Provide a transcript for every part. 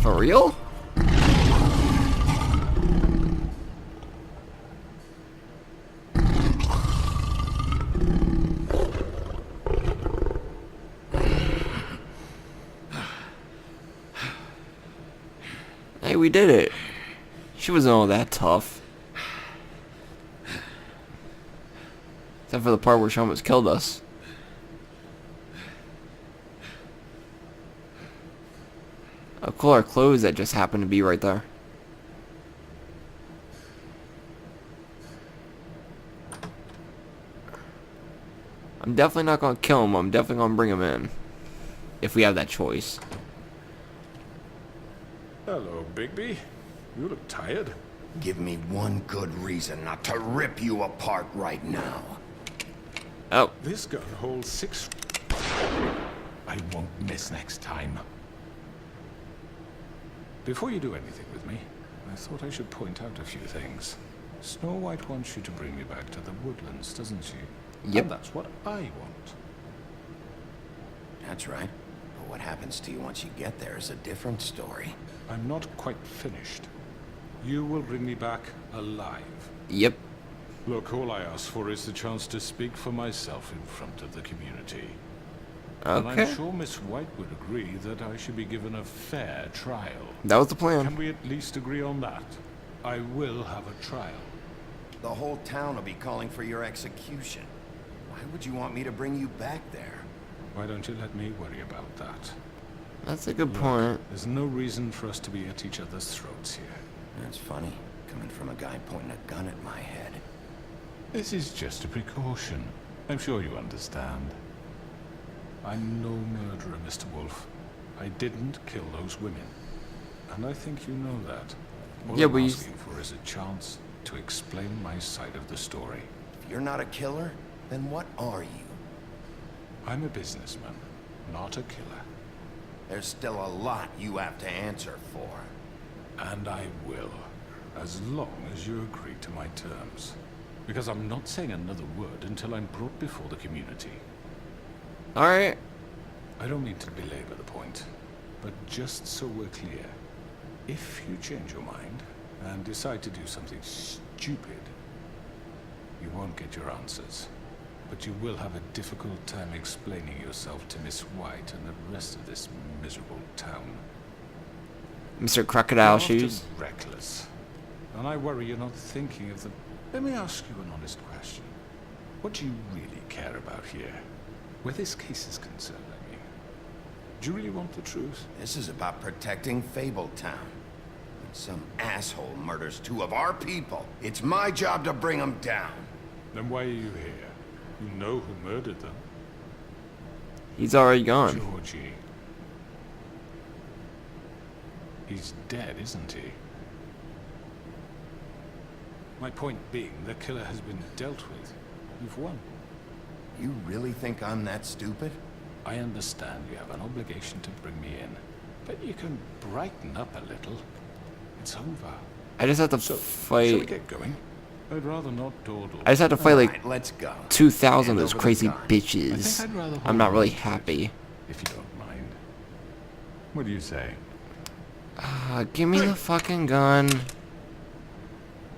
For real? Hey, we did it. She wasn't all that tough. Except for the part where she almost killed us. Oh, cool, our clothes that just happened to be right there. I'm definitely not gonna kill him. I'm definitely gonna bring him in. If we have that choice. Hello, Bigby. You look tired. Give me one good reason not to rip you apart right now. Oh. This gun holds 6... I won't miss next time. Before you do anything with me, I thought I should point out a few things. Snow White wants you to bring me back to the woodlands, doesn't she? Yep. And that's what I want. That's right. But what happens to you once you get there is a different story. I'm not quite finished. You will bring me back alive. Yep. Look, all I ask for is the chance to speak for myself in front of the community. And Okay. I'm sure Miss White would agree that I should be given a fair trial. That was the plan. Can we at least agree on that? I will have a trial. The whole town will be calling for your execution. Why would you want me to bring you back there? Why don't you let me worry about that? That's a good Look, point. there's no reason for us to be at each other's throats here. That's funny, coming from a guy pointing a gun at my head. This is just a precaution. I'm sure you understand. I'm no murderer, Mr. Wolf. I didn't kill those women. And I think you know that. All Yeah, I'm but you... asking for is a chance to explain my side of the story. If you're not a killer, then what are you? I'm a businessman, not a killer. There's still a lot you have to answer for. And I will, as long as you agree to my terms. Because I'm not saying another word until I'm brought before the community. Alright. I don't mean to belabor the point, but just so we're clear, if you change your mind and decide to do something stupid, you won't get your answers. But you will have a difficult time explaining yourself to Miss White and the rest of this miserable town. Mr. Crocodile You're often Shoes. reckless, and I worry you're not thinking of the... Let me ask you an honest question. What do you really care about here? Where this case is concerned, I mean. Do you really want the truth? This is about protecting Fabletown. When some asshole murders two of our people, it's my job to bring them down. Then why are you here? You know who murdered them. He's already gone. Georgie. He's dead, isn't he? My point being, the killer has been dealt with. You've won. You really think I'm that stupid? I understand you have an obligation to bring me in, but you can brighten up a little. It's over. I just have to So, shall we fight. get going? I'd rather not dawdle. I just have to fight like Alright, let's go. 2,000 of those Hand over the crazy gun. I bitches. think I'd rather hold I'm not on really to it, happy. if you don't mind. What do you say? Give me the fucking gun.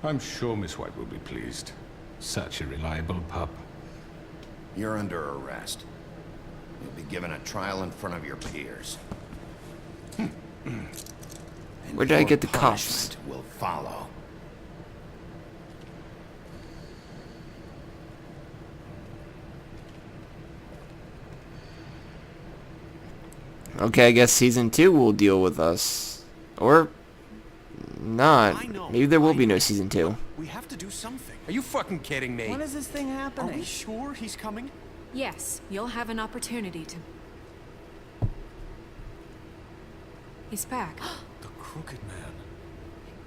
I'm sure Miss White will be pleased. Such a reliable pup. You're under arrest. You'll be given a trial in front of your peers. And Where did I your get the cuffs? punishment will follow. Okay, I guess season 2 will deal with us. Or not. I know. Maybe there will be no season 2. We have to do something. Are you fucking kidding me? When is this thing Are happening? we sure he's coming? Yes, you'll have an opportunity to... He's back. The Crooked Man.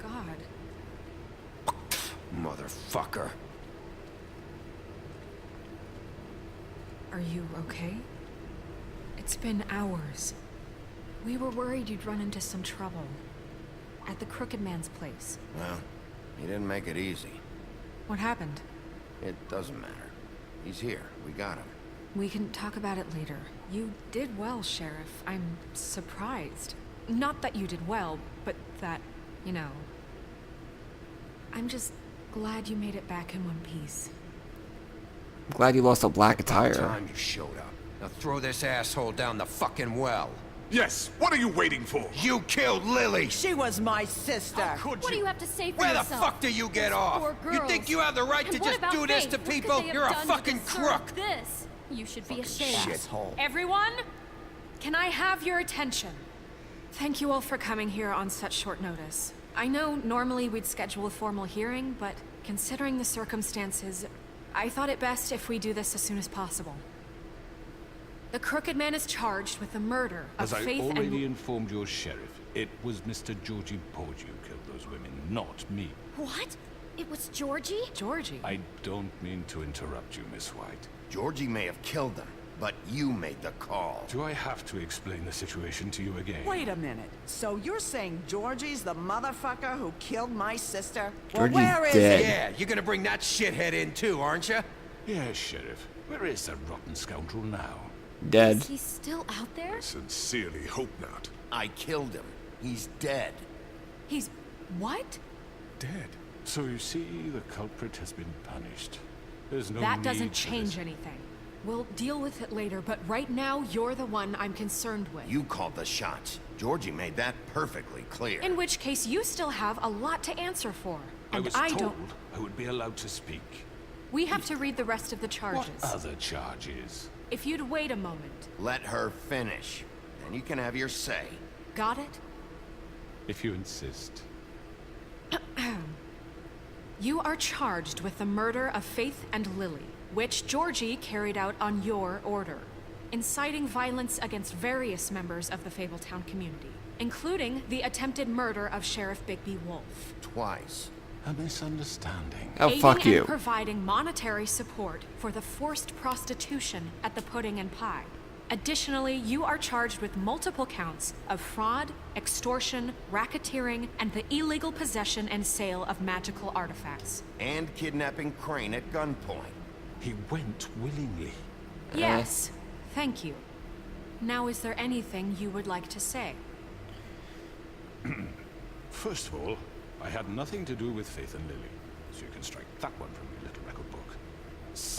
God. Motherfucker. Are you okay? It's been hours. We were worried you'd run into some trouble. At the Crooked Man's place. Well, he didn't make it easy. What happened? It doesn't matter. He's here. We got him. We can talk about it later. You did well, Sheriff. I'm surprised. Not that you did well, but that, you know... I'm just glad you made it back in one piece. I'm glad you lost a black attire. Time you showed up. Now throw this asshole down the fucking well. Yes, what are you waiting for? You killed Lily! She was my sister. Could What do you have to say for Where the yourself? fuck do you get Those off? poor You girls. think you have the right And to what just about do this Faith? to What could people? they have You're a done to fucking deserve crook! This. You should be ashamed. Shithole. Everyone, can I have your attention? Thank you all for coming here on such short notice. I know normally we'd schedule a formal hearing, but considering the circumstances, I thought it best if we do this as soon as possible. The Crooked Man is charged with the murder of As I Faith already and... informed your sheriff, it was Mr. Georgie Porgy who killed those women, not me. What? It was Georgie? Georgie. I don't mean to interrupt you, Miss White. Georgie may have killed them, but you made the call. Do I have to explain the situation to you again? Wait a minute. So you're saying Georgie's the motherfucker who killed my sister? Georgie's well, where is dead. he? Yeah, you're gonna bring that shithead in too, aren't you? Yes, Sheriff. Where is that rotten scoundrel now? Dead. Is he still out there? Sincerely hope not. I killed him. He's dead. He's... what? Dead. So you see, the culprit has been punished. There's no That need doesn't for change this. anything. We'll deal with it later, but right now, you're the one I'm concerned with. You called the shots. Georgie made that perfectly clear. In which case, you still have a lot to answer for. I And was I told don't... I would be allowed to speak. We have to read the rest of the What charges. other charges? If you'd wait a moment. Let her finish. Then you can have your say. Got it? If you insist. You are charged with the murder of Faith and Lily, which Georgie carried out on your order, inciting violence against various members of the Fabletown community, including the attempted murder of Sheriff Bigby Wolf. Twice. A misunderstanding. Oh, Aiding fuck you. and providing monetary support for the forced prostitution at the Pudding and Pie. Additionally, you are charged with multiple counts of fraud, extortion, racketeering, and the illegal possession and sale of magical artifacts. And kidnapping Crane at gunpoint. He went willingly. Yes, thank you. Now, is there anything you would like to say? First of all, I had nothing to do with Faith and Lily, so you can strike that one from your little record book.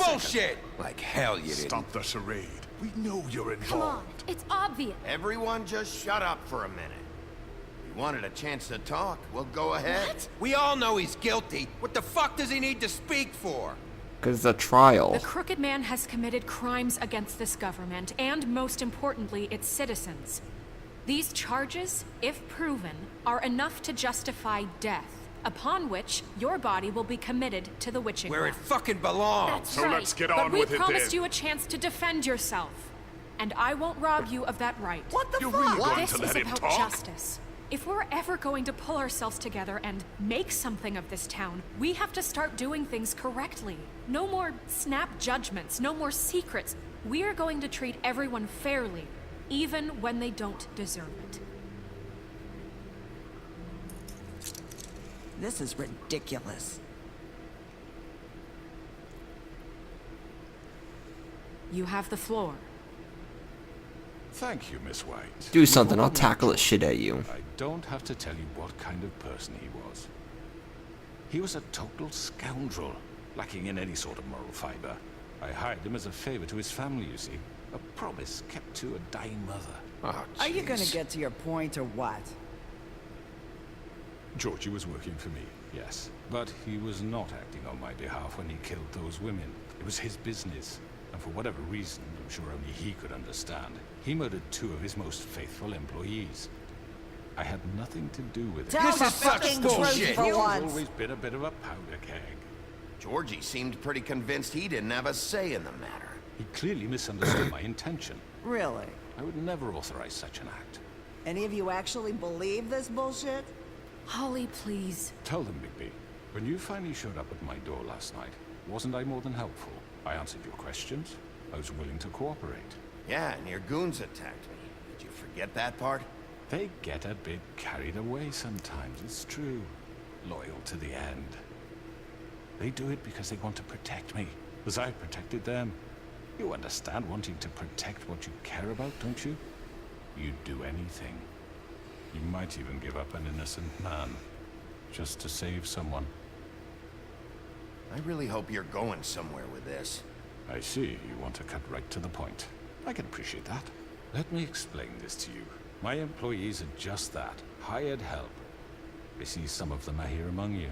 Bullshit! Like hell you didn't. Stop the charade. We know you're Come on. involved. It's obvious. Everyone just shut up for a minute. You wanted a chance to talk, well go ahead. What? We all know he's guilty. What the fuck does he need to speak for? Because it's a trial. The Crooked Man has committed crimes against this government and, most importantly, its citizens. These charges, if proven, are enough to justify death, upon which your body will be committed to the witching Where it rack. fucking belongs. That's So right. let's get But on we with it promised then. you a chance to defend yourself, and I won't rob you of that right. What the You're fuck? really going This to is let him about talk? justice. If we're ever going to pull ourselves together and make something of this town, we have to start doing things correctly. No more snap judgments, no more secrets. We are going to treat everyone fairly, even when they don't deserve it. This is ridiculous. You have the floor. Thank you, Miss White. Do something, I'll tackle the shit at you. I don't have to tell you what kind of person he was. He was a total scoundrel, lacking in any sort of moral fiber. I hired him as a favor to his family, you see. A promise kept to a dying mother. Oh, Are you gonna jeez. get to your point or what? Georgie was working for me, yes. But he was not acting on my behalf when he killed those women. It was his business. And for whatever reason, I'm sure only he could understand, he murdered 2 of his most faithful employees. I had nothing to do with it. Tell This the is such fucking bullshit. truth for He's once. always been a bit of a powder keg. Georgie seemed pretty convinced he didn't have a say in the matter. He clearly misunderstood my intention. Really? I would never authorize such an act. Any of you actually believe this bullshit? Holly, please. Tell them, Bigby, when you finally showed up at my door last night, wasn't I more than helpful? I answered your questions. I was willing to cooperate. Yeah, and your goons attacked me. Did you forget that part? They get a bit carried away sometimes, it's true. Loyal to the end. They do it because they want to protect me, as I protected them. You understand wanting to protect what you care about, don't you? You'd do anything. You might even give up an innocent man, just to save someone. I really hope you're going somewhere with this. I see you want to cut right to the point. I can appreciate that. Let me explain this to you. My employees are just that, hired help. I see some of them are here among you.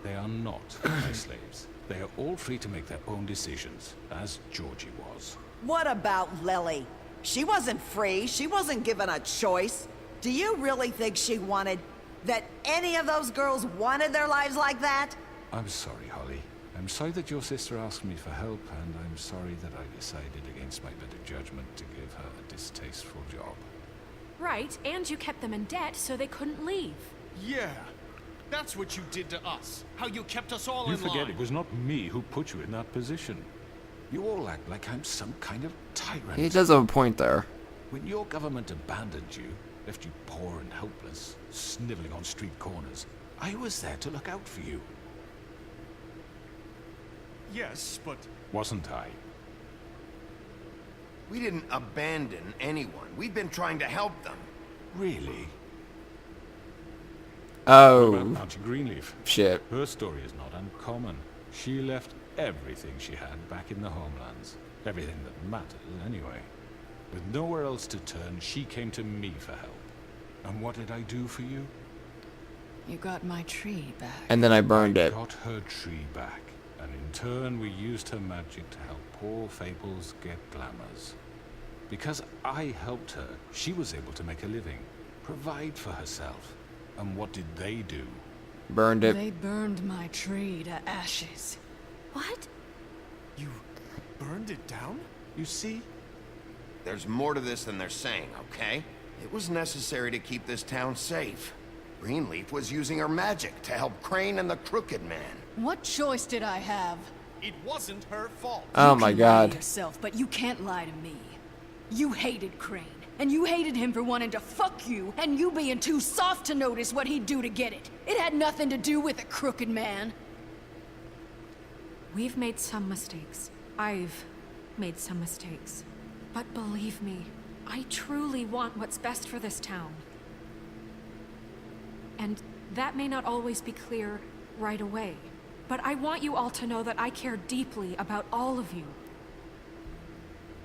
They are not my slaves. They are all free to make their own decisions, as Georgie was. What about Lily? She wasn't free. She wasn't given a choice. Do you really think she wanted... that any of those girls wanted their lives like that? I'm sorry, Holly. I'm sorry that your sister asked me for help, and I'm sorry that I decided against my better judgment to give her a distasteful job. Right, and you kept them in debt so they couldn't leave. Yeah. That's what you did to us. How you kept us all You in forget line. it was not me who put you in that position. You all act like I'm some kind of tyrant. He does have a point there. When your government abandoned you, left you poor and helpless, sniveling on street corners, I was there to look out for you. Yes, but... Wasn't I? We didn't abandon anyone. We've been trying to help them. Really? Oh, About Auntie Greenleaf. shit. Her story is not uncommon. She left everything she had back in the homelands. Everything that mattered, anyway. With nowhere else to turn, she came to me for help. And what did I do for you? You got my tree back. And then I burned I it. got her tree back. And in turn, we used her magic to help poor Fables get glamours. Because I helped her, she was able to make a living, provide for herself. And what did they do? Burned it. They burned my tree to ashes. What? You burned it down? You see? There's more to this than they're saying, okay? It was necessary to keep this town safe. Greenleaf was using her magic to help Crane and the Crooked Man. What choice did I have? It wasn't her fault. Oh You my can lie to god. yourself, but you can't lie to me. You hated Crane, and you hated him for wanting to fuck you, and you being too soft to notice what he'd do to get it. It had nothing to do with a crooked man. We've made some mistakes. I've made some mistakes. But believe me, I truly want what's best for this town. And that may not always be clear right away. But I want you all to know that I care deeply about all of you.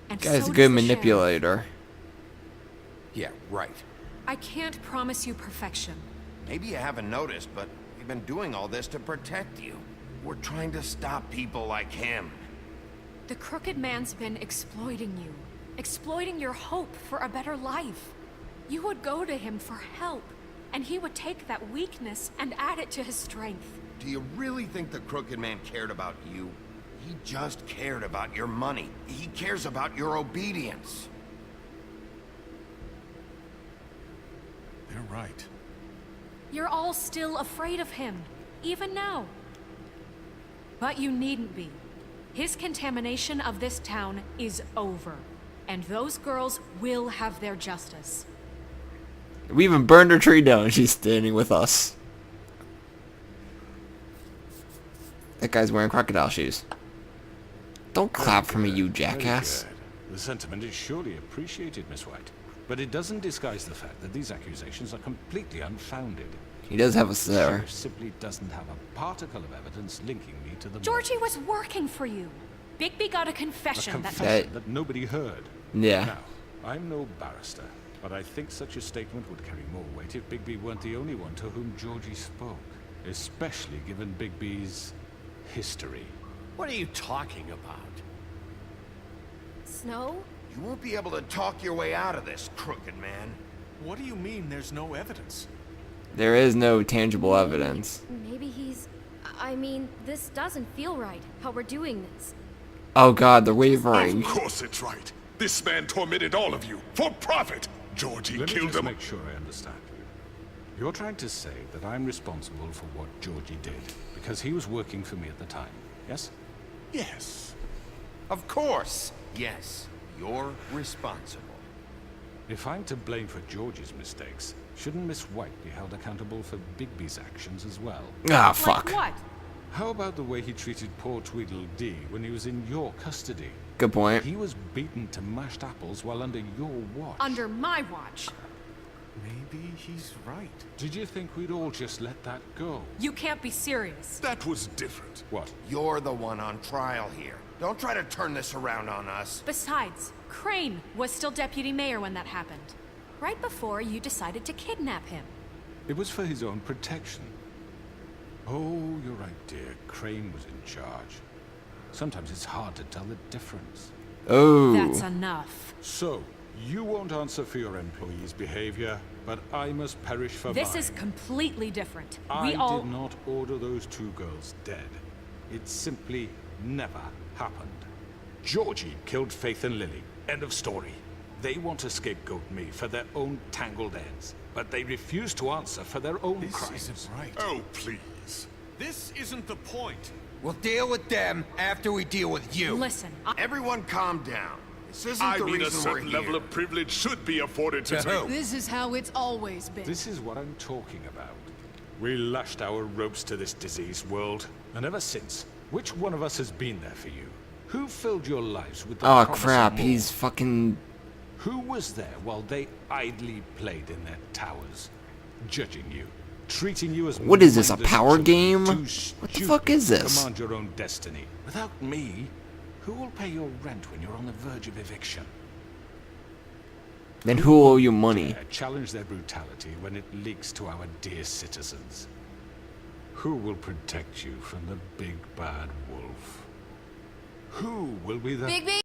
And Guy's so a good does the sheriff. manipulator. Yeah, right. I can't promise you perfection. Maybe you haven't noticed, but we've been doing all this to protect you. We're trying to stop people like him. The Crooked Man's been exploiting you. Exploiting your hope for a better life. You would go to him for help, and he would take that weakness and add it to his strength. Do you really think the Crooked Man cared about you? He just cared about your money. He cares about your obedience. They're right. You're all still afraid of him, even now. But you needn't be. His contamination of this town is over, and those girls will have their justice. We even burned her tree down and she's standing with us. That guy's wearing crocodile shoes. Don't clap for me, you jackass. Very good. The sentiment is surely appreciated, Miss White. But it doesn't disguise the fact that these accusations are completely unfounded. He does have us The there. sheriff simply doesn't have a particle of evidence linking me to the Georgie murder. was working for you. Bigby got a A confession that... confession that nobody heard. Yeah. Now, I'm no barrister, but I think such a statement would carry more weight if Bigby weren't the only one to whom Georgie spoke. Especially given Bigby's history. What are you talking about? Snow? You won't be able to talk your way out of this, Crooked Man. What do you mean there's no evidence? There is no tangible evidence. Maybe he's... I mean, this doesn't feel right, how we're doing this. Oh god, the wavering. Of course it's right. This man tormented all of you for profit. Georgie Let me killed just them. make sure I understand you. You're trying to say that I'm responsible for what Georgie did because he was working for me at the time, yes? Yes. Of course. Yes, you're responsible. If I'm to blame for Georgie's mistakes, shouldn't Miss White be held accountable for Bigby's actions as well? Ah, fuck. Like what? How about the way he treated poor Tweedledee when he was in your custody? Good point. He was beaten to mashed apples while under your watch. Under my watch. Maybe he's right. Did you think we'd all just let that go? You can't be serious. That was different. What? You're the one on trial here. Don't try to turn this around on us. Besides, Crane was still deputy mayor when that happened. Right before you decided to kidnap him. It was for his own protection. Oh, you're right, dear. Crane was in charge. Sometimes it's hard to tell the difference. Oh. That's enough. So, you won't answer for your employees' behavior, but I must perish for This mine. is completely different. I We all... did not order those 2 girls dead. It simply never happened. Georgie killed Faith and Lily. End of story. They want to scapegoat me for their own tangled ends, but they refuse to answer for their own This crimes. isn't right. Oh, please. This isn't the point. We'll deal with them after we deal with you. Listen, Everyone calm down. This isn't I the mean, a reason we're certain here. level of privilege should be afforded to who? This is how it's always been. This is what I'm talking about. We lashed our ropes to this diseased world, and ever since, which one of us has been there for you? Who filled your lives with the Oh promise of crap, more? he's fucking... Who was there while they idly played in their towers, judging you, treating you as What is this, a mindless power children, game? too What the stupid fuck is to this? Command your own destiny. Without me, who will pay your rent when you're on the verge of eviction? Then who owe you money? Challenge their brutality when it leaks to our dear citizens. Who will protect you from the big bad wolf? Who will be the... Bigby!